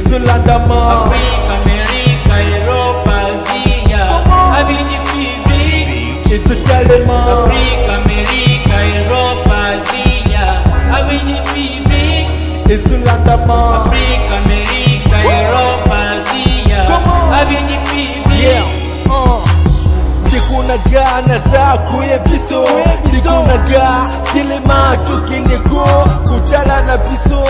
sur l'Andamant. Afrique, Amérique, Europe, Asie, Avenue physique. Et totalement. Afrique, Amérique, Europe, Asie, Avenue physique. Et sur l'Andamant. Afrique, Amérique, Europe, Asie, Avenue physique. Ndikunaga naza kuye biso ndikunaga kilema tukineko kutala na biso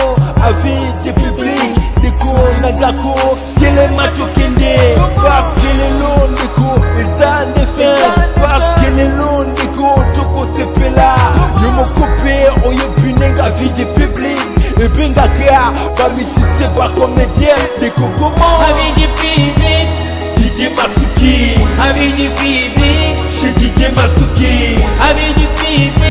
avide public ndikunaga ko kilema tukinde fakilelo ndiku izande fe fakilelo ndiku tukutepela yomokupe oyebinenga avide public ebengaka bamisise bakomedien ndikukomo Avenue physique. Didier Masuki Avenue physique. chez Didier Masuki. Avenue physique.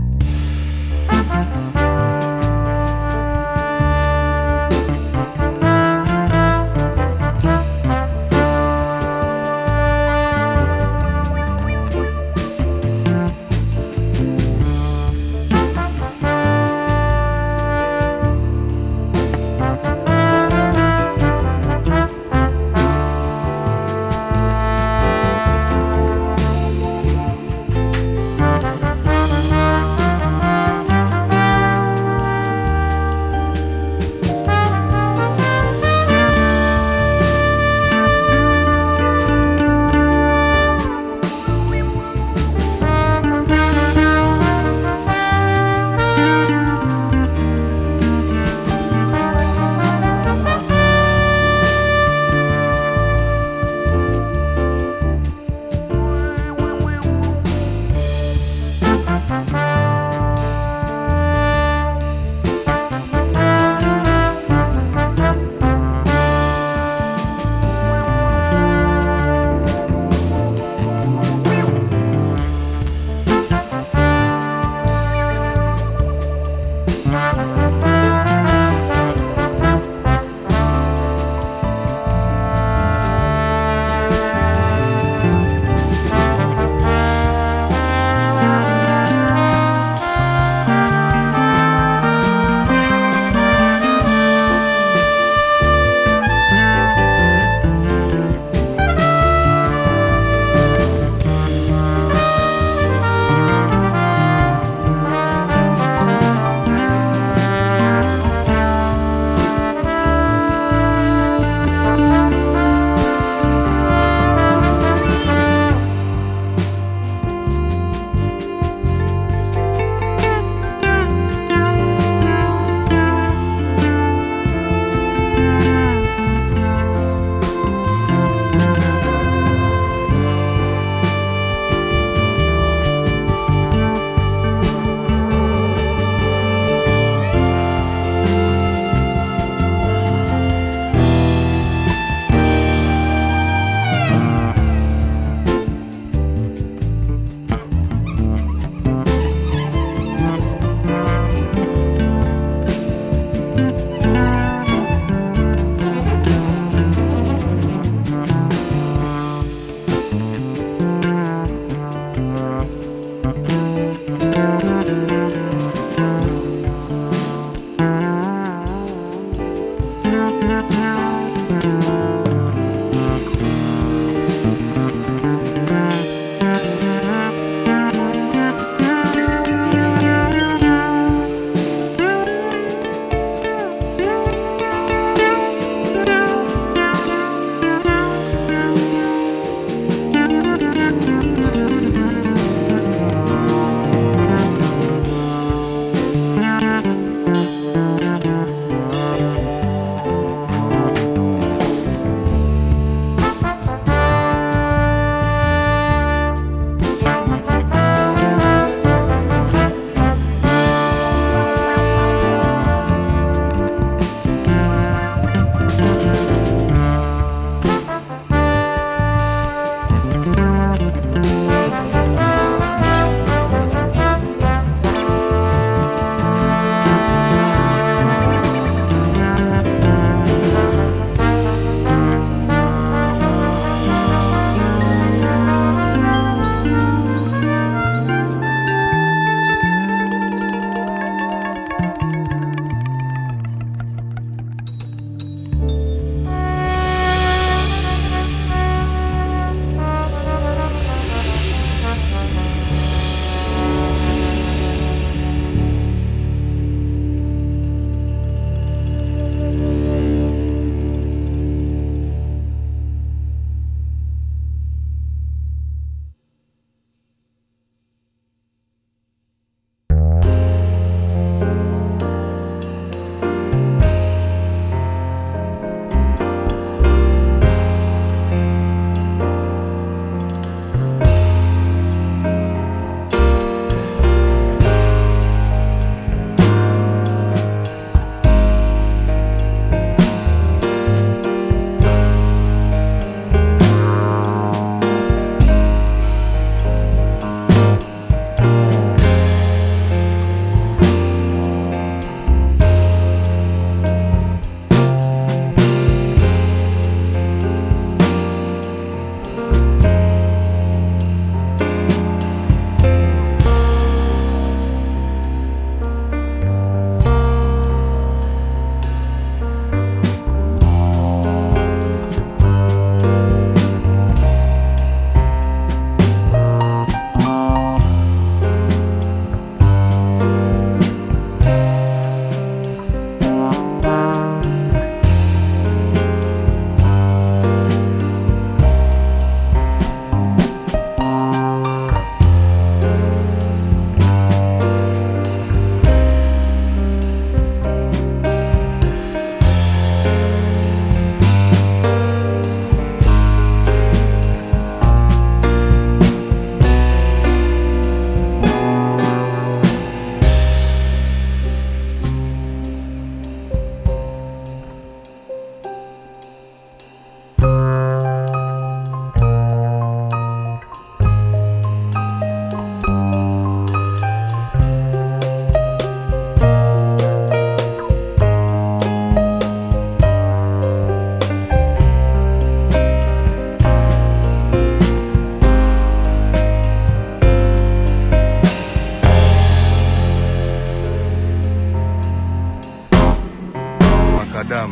macadam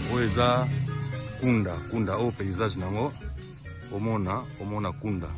oyo eza kunda oyo paysage nango omona kunda.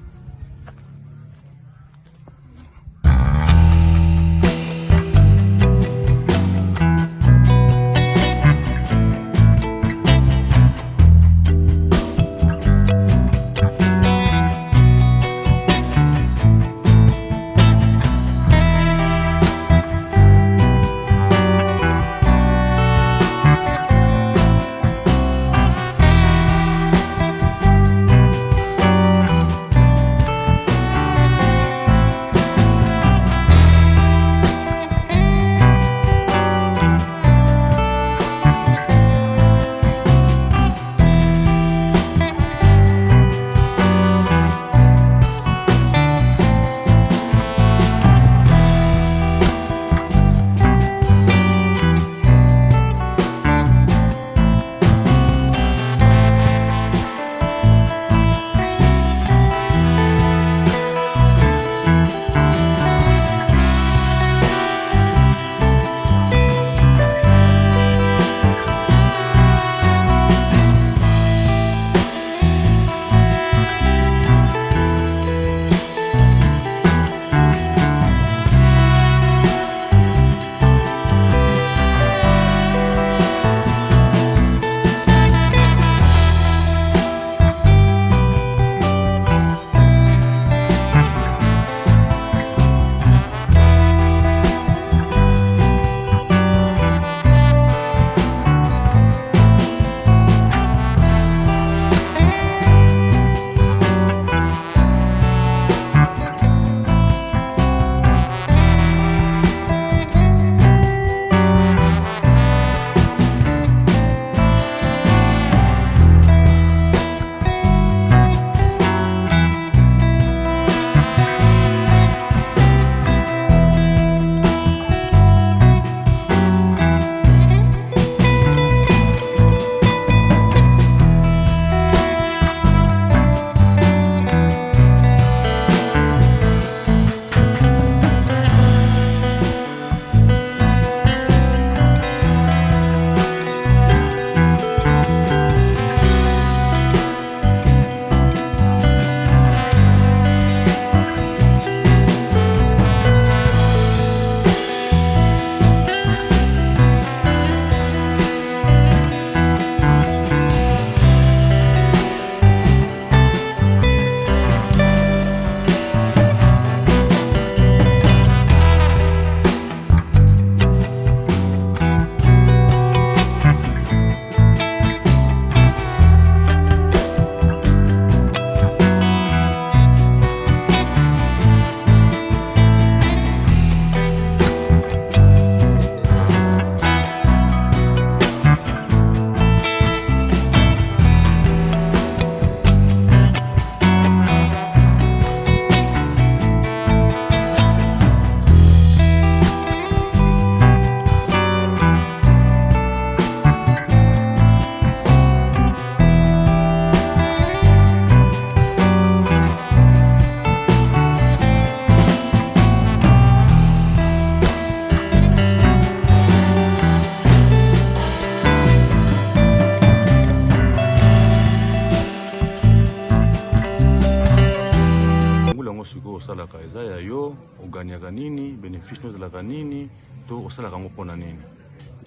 osalaka eza ya yo oganiaka nini bénéfice ozalaka nini to osalaka ngo mpona nini?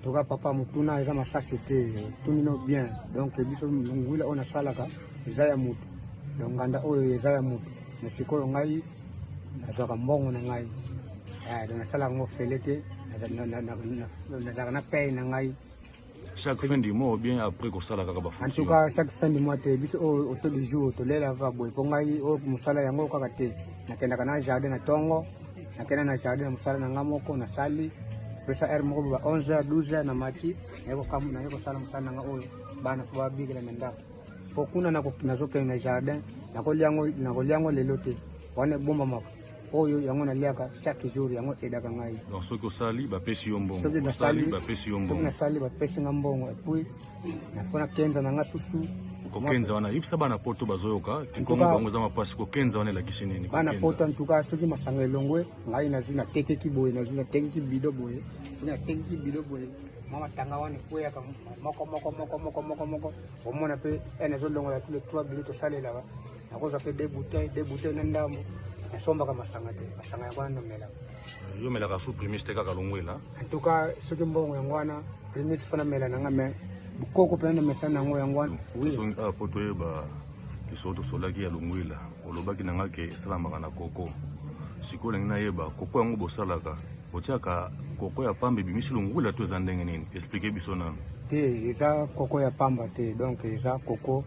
Toka papa mutuna eza masasi te tunino bien donc biso ngwila ona salaka eza ya mutu donc nganda oyo eza ya mutu na sikoyo ngai nazwaka mbongo na ngai donc nasalaka ngo fele te nazalaka na paye na ngai chaque fin du mois ou bien après kosala kaka ba en tout cas chaque fin du mois te biso au tout du jour to lela ka boy po ngai o musala yango kaka te nakenda kana jardin na tongo nakenda na jardin na musala na ngamoko na sali pesa moko ba 11h 12h na mati yako kamu na yako sala musala nga oyo bana fo ba bigela na ndako po kuna na nazoke na jardin nakoliango lelo te wane bomba mako oyo yango naliaka chaque jour yango edaka ngai donc soki osali bapesi yo mbongo soki nasali bapesi yo mbongo soki nasali bapesi nga mbongo epuis nafona kenza na nga susu kokenza wana yebisa bana poto bazoyoka kikomo bango za mapasi kokenza wana elakisi nini bana poto en tout cas soki masanga elongwe ngai nazwi natekeki boye nazwi natekeki bido boye soki natekeki bido boye mama tanga wani kuya ka moko omona pe ene zo longola tous les 3 minutes salela ba nakoza pe deux bouteilles na ndambo nasomba ka masanga te masanga yakwana nomela yo mela ka su primis te kaka lungwila en tout cas soki mbongo yangwana primis fana mela nanga me bukoko pe na mesana ngo yangwana oui poto yeba kisoto solaki ya lungwila olobaki nanga ke salamaka na koko sikoyo lengi nayeba koko yango bosalaka botiaka koko ya pamba ebimisi lungwila to eza ndenge nini explike biso nano te eza koko ya pamba te donc eza koko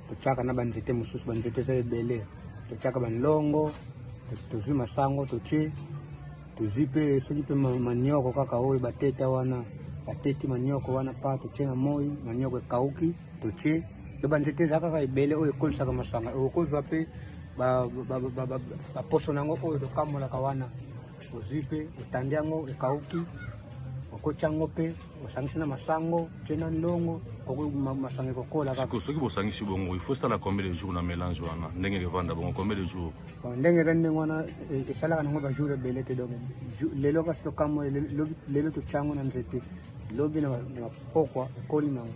totiaka na banzete mosusu banzete eza ebele totiaka banlongo tozwi masango totie tozwi mpe soki mpe manioko kaka oyo bateta wana bateti manioko wana pa totie na moi manioko ekauki totie do banzete eza kaka ebele oyo ekolisaka masanga okozwa mpe baposo nango oyo tokamolaka wana ozwi mpe otandi yango ekauki okotia yango mpe osangisi na masango tie na nlongo koko masanga ekokola kaka soki bosangisi bongo il faut sala combien de jours na mélange wana ndenge evanda bongo combien de jours ndenge eza ndenge wana esalaka nango bajour ebele te donc lelo kasi tokamwa lelo totia yango na nzete lobi na bapokwa ekoli nango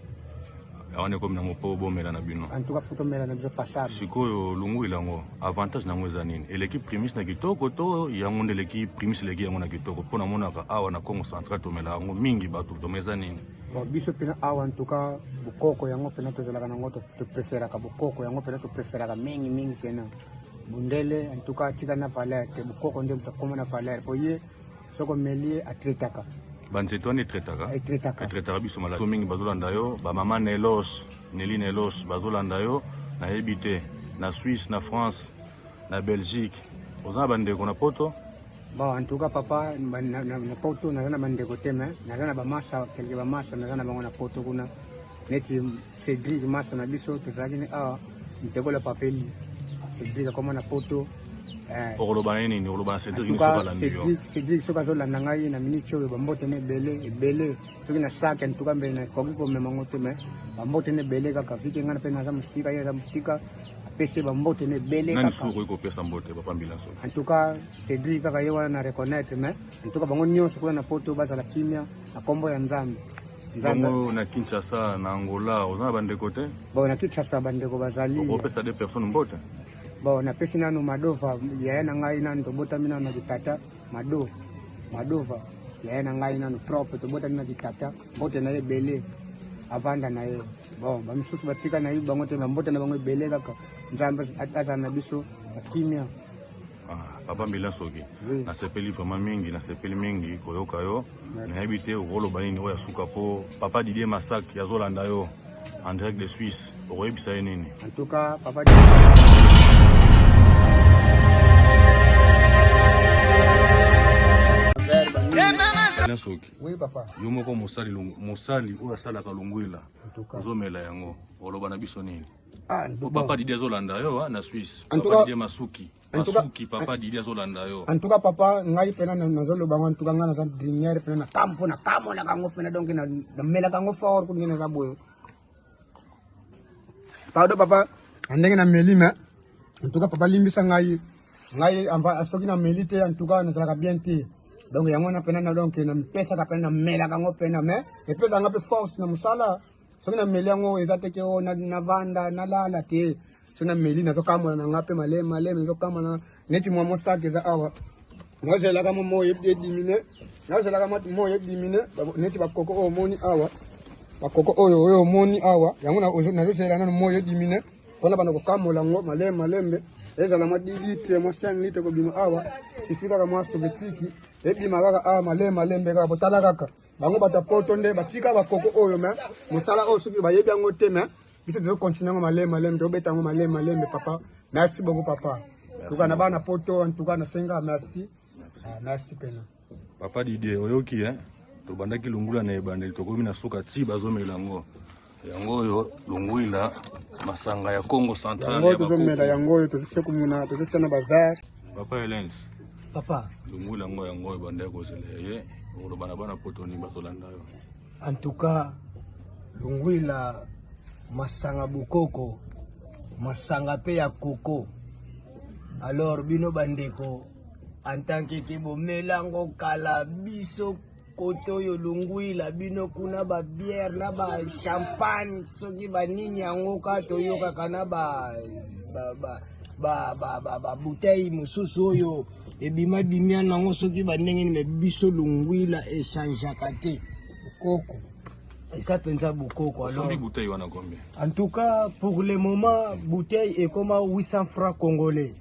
awana ekomi nango mpo bomela na bino antuka futo mela na biso passable sikoyo lungwila yango avantage nango eza nini eleki primis na kitoko to yango nde eleki primis eleki yango na kitoko mpo namonaka awa na congo central tomela yango mingi bato toma eza nini biso mpena awa antuka bukoko yango mpena tozalaka nango topreferaka bukoko yango mpena topreferaka mingi mpena bundele antuka atika na valeur te bukoko nde tokoma na valeur po ye soko omeli atretaka banzete wana etretaka biso maladi mingi bazolanda yo bamama Nelly Nelos bazolanda yo nayebi te na Suisse na France na Belgique oza na bandeko na poto bon en tout cas papa na poto naza na bandeko te me naza na bamasa kelke bamasa naza na bango na poto kuna neti Cédric masa na biso tozalaki ni awa ntekola papeli Cédric akoma na poto okoloba na nini okoloba na Cédric soki azolanda ngai na minute oyo bambote ne ebele soki na sake ntuka mbele nakoki komema ngo te me bambote ne ebele kaka vike ngai mpe naza mosika ye aza mosika apesi bambote ne ebele kaka en tout cas Cédric kaka ye wana na reconnaître me en tout cas bango nyonso kuna na poto bazala kimia na kombo ya nzambe bongo na Kinshasa na Angola oza na bandeko te bon na Kinshasa bandeko bazali okopesa de personnes mbote bon napesi nano madova yaya na ngai nano tobotami nano na kitata madova yaya na ngai nano propre tobotami na kitata mbote na ye ebele avanda na ye bon bamisusu batika na ye bango te bambote na bango ebele kaka nzambe azala na biso bakimia papa mbila soki nasepeli vraiment mingi koyoka yo nayebi te okoloba nini oyo asuka mpo papa Didier Masak yazolanda yo en direct de Suisse okoyebisa ye nini en tout cas papa soki oui papa yo moko mosali oyo asalaka lungwila ozomela yango oloba na biso nini papa Didier azolanda yo na Suisse papa Didier Masuki papa Didier azolanda yo en tout cas papa ngai pena nazoloba ngo en tout cas nga naza dernière pena na kampo na kamola kango pena donc na mela kango fort kungi na boyo pardon papa ndenge na melima en tout cas papa limbisa ngai amba soki na melite en tout cas nazalaka bien te donc yango na pena na donc na mpesa ka pena mela kango pena me epesa nga pe force na musala soki na meli yango eza teke o na vanda na lala te soki na meli nazokamona na nga pe malema nazokamona neti mwa mosaka eza awa nazelaka moyo edimine neti bakoko oyo omoni awa bakoko oyo omoni awa yango nazosela nano moyo edimine mpona bana kokamola yango malembe ezala mwa 10 litre mwa 5 litre kobima awa sifi kaka mwa sovetiki ebima kaka awa malembe kaka botala kaka bango bato poto nde batika bakoko oyo me mosala oyo soki bayebi yango te me biso tozokontinue yango malembe tobeta yango malembe papa merci beaucoup papa tuka na bana poto en tout cas nasenga merci pena papa Didier oyoki tobandaki lungula na ebandeli tokomi na suka ti bazomela yango oyo lungwila masanga ya Congo Central yango tozomela yango oyo tozosekumuna tozosana bavert papa Helens papa lungwila yango oyo bandaki kozela ye oloba na bana potoni bazolanda yo en tout cas lungwila masanga bukoko masanga pe ya koko alors bino bandeko en tant que bomelango kala biso kote oyo Lungwila bino kuna ba bière na ba champagne soki ba nini yango ka toyoka kana ba bouteille mususu oyo ebima bimia nango soki ba ndenge ni biso Lungwila échangeaka te koko. Et ça pensa Bukoko alors. Bouteille wana combien? En tout cas, pour le moment, bouteille est comme 800 francs congolais.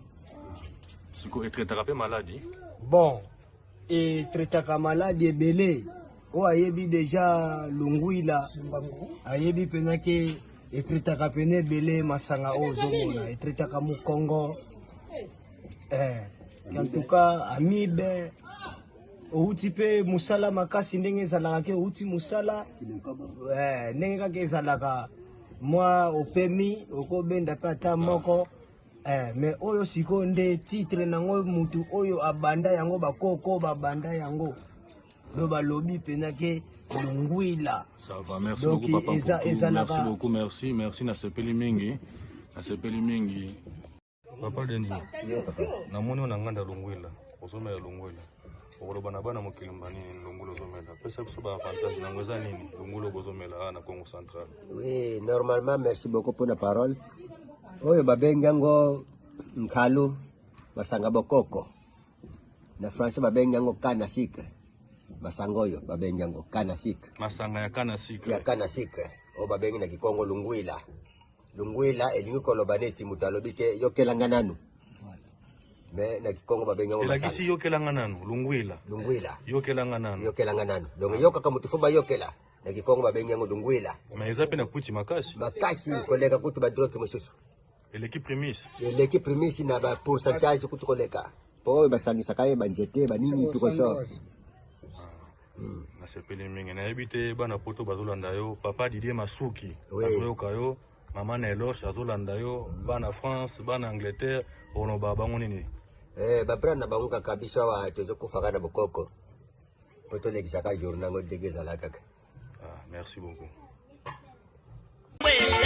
Et traitaka pe maladie? Bon, et traitaka maladie belé. O ayebi déjà Lungwila. Ayebi penake et traitaka pene belé masanga ozomona. Et traitaka mu Congo. En tout cas, amibe. Outi pe musala makasi ndenge zalaka ke outi musala ndenge kaka ezalaka moi opemi okobenda pe ata moko mais oyo siko nde titre nango mutu oyo abanda yango bakoko babanda yango do balobi pena ke Lungwila. Ça va, merci donc beaucoup papa. Ezalaka... Merci beaucoup, merci na sepeli mingi. Papa Denji. Yo papa. Na moni on nganda Lungwila. Osomela Lungwila. Okoloba bana mokilumba nini Lungulo zomela. Pesa biso ba avantage na ngoza nini Lungulo bozomela na Congo central. Oui, normalement, merci beaucoup pour la parole. Oyo babengango Nkalo masanga bokoko. Na français babengango kana sikre. Masangoyo babengango kana sikre. Masanga ya kana sikre. Ya kana sikre. O babengi na Kikongo Lungwila. Lungwila elingi koloba neti mutalobike yokelanga nanu. Mais na Kikongo babengango masanga. Elakisi yokelanga nanu Lungwila. Lungwila. Yokelanga nanu. Donc yoka mutufuba yokela. Na Kikongo babengango Lungwila. Mais ezape na kuti makasi. Makasi koleka kutu badroki mususu. L'équipe prémisse na ba pourcentage kutu koleka. Po basangisa kaye banjete banini tuko so. Na sepeli mingi na ebite bana poto bazolanda yo papa Didier Masuki bazoyoka yo mama Neloche azolanda yo bana France bana Angleterre ono baba nini babrana banguka kabisa wa tezo kufaka na bokoko poto lekisaka journal ngo degeza la kaka. Merci beaucoup.